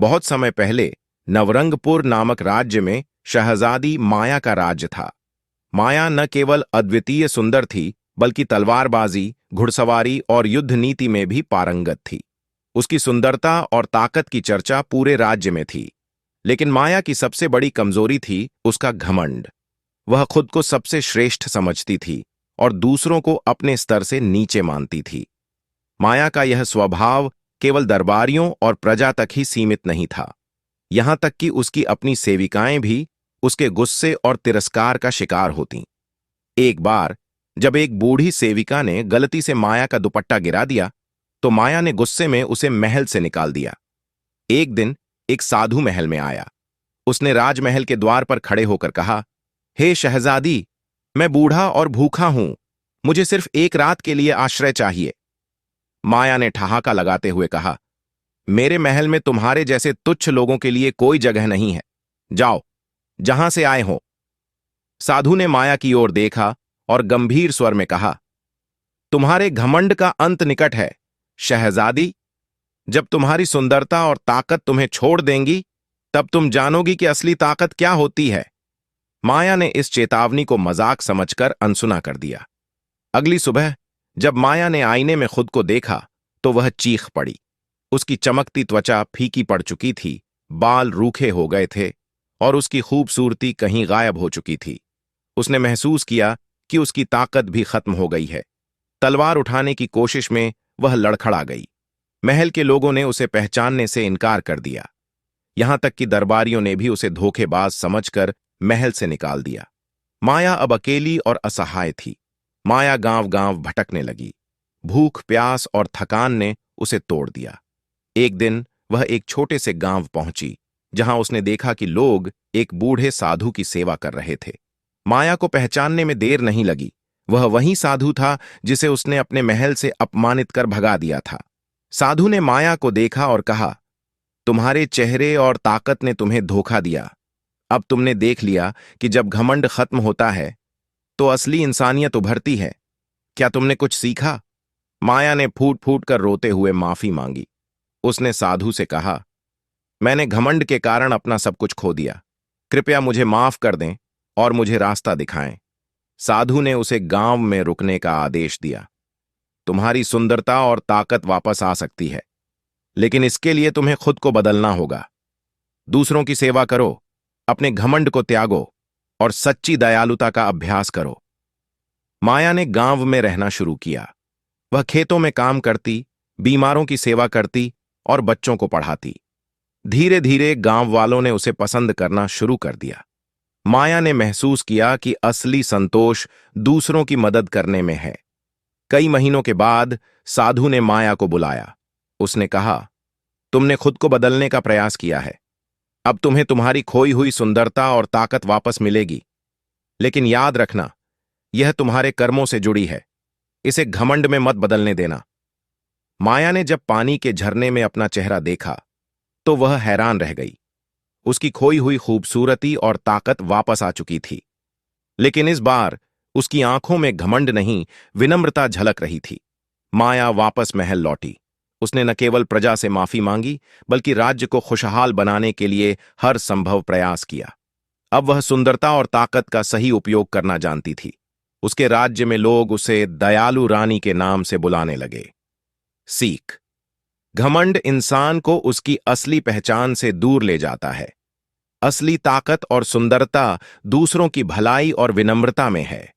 बहुत समय पहले नवरंगपुर नामक राज्य में शहजादी माया का राज्य था। माया न केवल अद्वितीय सुंदर थी, बल्कि तलवारबाजी, घुड़सवारी और युद्ध नीति में भी पारंगत थी। उसकी सुंदरता और ताकत की चर्चा पूरे राज्य में थी। लेकिन माया की सबसे बड़ी कमजोरी थी उसका घमंड। वह खुद को सबसे श्रेष्ठ समझती थी और दूसरों को अपने स्तर से नीचे मानती थी। माया का यह स्वभाव केवल दरबारियों और प्रजा तक ही सीमित नहीं था। यहां तक कि उसकी अपनी सेविकाएं भी उसके गुस्से और तिरस्कार का शिकार होतीं। एक बार जब एक बूढ़ी सेविका ने गलती से माया का दुपट्टा गिरा दिया, तो माया ने गुस्से में उसे महल से निकाल दिया। एक दिन एक साधु महल में आया। उसने राजमहल के द्वार पर खड़े होकर कहा, हे शहजादी, मैं बूढ़ा और भूखा हूं, मुझे सिर्फ एक रात के लिए आश्रय चाहिए। माया ने ठहाका लगाते हुए कहा, मेरे महल में तुम्हारे जैसे तुच्छ लोगों के लिए कोई जगह नहीं है, जाओ जहां से आए हो। साधु ने माया की ओर देखा और गंभीर स्वर में कहा, तुम्हारे घमंड का अंत निकट है शहजादी। जब तुम्हारी सुंदरता और ताकत तुम्हें छोड़ देंगी, तब तुम जानोगी कि असली ताकत क्या होती है। माया ने इस चेतावनी को मजाक समझकर अनसुना कर दिया। अगली सुबह जब माया ने आईने में खुद को देखा, तो वह चीख पड़ी। उसकी चमकती त्वचा फीकी पड़ चुकी थी, बाल रूखे हो गए थे और उसकी खूबसूरती कहीं गायब हो चुकी थी। उसने महसूस किया कि उसकी ताकत भी खत्म हो गई है। तलवार उठाने की कोशिश में वह लड़खड़ा गई। महल के लोगों ने उसे पहचानने से इनकार कर दिया। यहां तक कि दरबारियों ने भी उसे धोखेबाज समझकर महल से निकाल दिया। माया अब अकेली और असहाय थी। माया गांव-गांव भटकने लगी। भूख, प्यास और थकान ने उसे तोड़ दिया। एक दिन वह एक छोटे से गांव पहुंची, जहां उसने देखा कि लोग एक बूढ़े साधु की सेवा कर रहे थे। माया को पहचानने में देर नहीं लगी। वह वही साधु था जिसे उसने अपने महल से अपमानित कर भगा दिया था। साधु ने माया को देखा और कहा, तुम्हारे चेहरे और ताकत ने तुम्हें धोखा दिया। अब तुमने देख लिया कि जब घमंड खत्म होता है तो असली इंसानियत उभरती है। क्या तुमने कुछ सीखा? माया ने फूट फूट कर रोते हुए माफी मांगी। उसने साधु से कहा, मैंने घमंड के कारण अपना सब कुछ खो दिया। कृपया मुझे माफ कर दें और मुझे रास्ता दिखाएं। साधु ने उसे गांव में रुकने का आदेश दिया। तुम्हारी सुंदरता और ताकत वापस आ सकती है, लेकिन इसके लिए तुम्हें खुद को बदलना होगा। दूसरों की सेवा करो, अपने घमंड को त्यागो और सच्ची दयालुता का अभ्यास करो। माया ने गांव में रहना शुरू किया। वह खेतों में काम करती, बीमारों की सेवा करती और बच्चों को पढ़ाती। धीरे धीरे गांव वालों ने उसे पसंद करना शुरू कर दिया। माया ने महसूस किया कि असली संतोष दूसरों की मदद करने में है। कई महीनों के बाद साधु ने माया को बुलाया। उसने कहा, तुमने खुद को बदलने का प्रयास किया है। अब तुम्हें तुम्हारी खोई हुई सुंदरता और ताकत वापस मिलेगी। लेकिन याद रखना, यह तुम्हारे कर्मों से जुड़ी है। इसे घमंड में मत बदलने देना। माया ने जब पानी के झरने में अपना चेहरा देखा, तो वह हैरान रह गई। उसकी खोई हुई खूबसूरती और ताकत वापस आ चुकी थी। लेकिन इस बार उसकी आंखों में घमंड नहीं, विनम्रता झलक रही थी। माया वापस महल लौटी। उसने न केवल प्रजा से माफी मांगी, बल्कि राज्य को खुशहाल बनाने के लिए हर संभव प्रयास किया। अब वह सुंदरता और ताकत का सही उपयोग करना जानती थी। उसके राज्य में लोग उसे दयालु रानी के नाम से बुलाने लगे। सीख: घमंड इंसान को उसकी असली पहचान से दूर ले जाता है। असली ताकत और सुंदरता दूसरों की भलाई और विनम्रता में है।